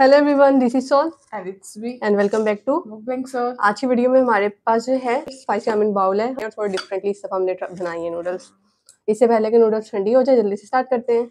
Hello everyone, this is Soul and it's me and welcome back to Mukbang Soul। आज की video में हमारे पास जो है स्पाइसी रामेन बाउल है और थोड़ा डिफरेंटली सब हमने बनाई है नूडल्स। इससे पहले कि नूडल्स ठंडी हो जाए जल्दी से स्टार्ट करते हैं।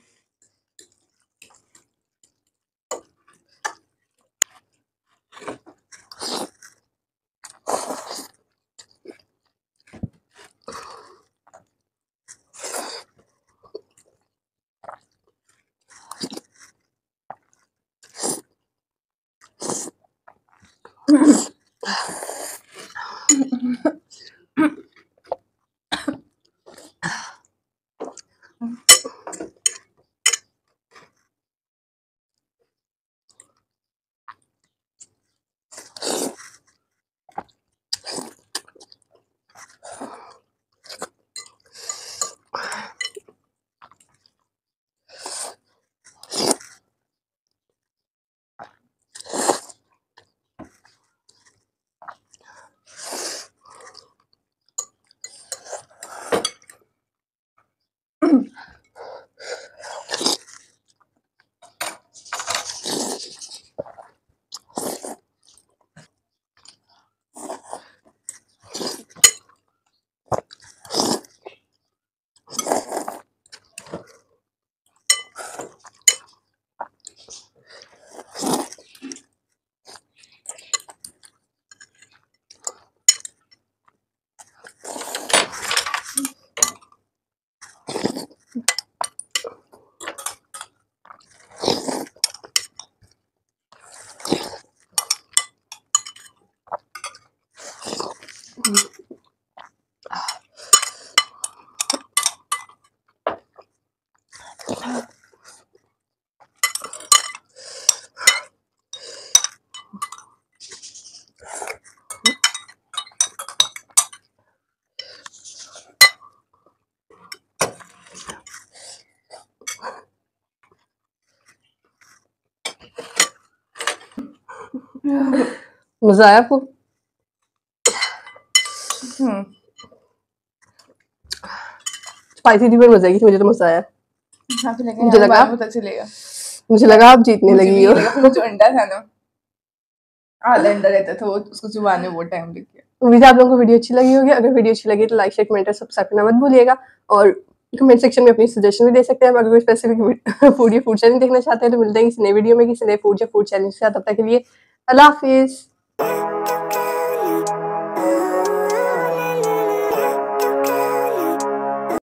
मजा आया आपको? स्पाइसी थी पर मजा आई, मुझे तो मजा आया। मुझे लगा आप जीतने लगी हो। जो अंडा था ना, आधा अंडा रहता था, वो उसको चुबाने बहुत टाइम लग गया। उम्मीद है आप लोगों को वीडियो अच्छी लगी होगी। अगर वीडियो अच्छी लगी तो लाइक शेयर कमेंट और सब्सक्राइब करना मत भूलिएगा और कमेंट सेक्शन में अपनी सजेशन भी दे सकते हैं। अगर कोई स्पेसिफिक फूड या फूड चैनल देखना चाहते हैं तो मिलते हैं किसी नए वीडियो में किसी नए फूड या फूड चैनल के साथ। तब तक के लिए अल्लाह हाफिज।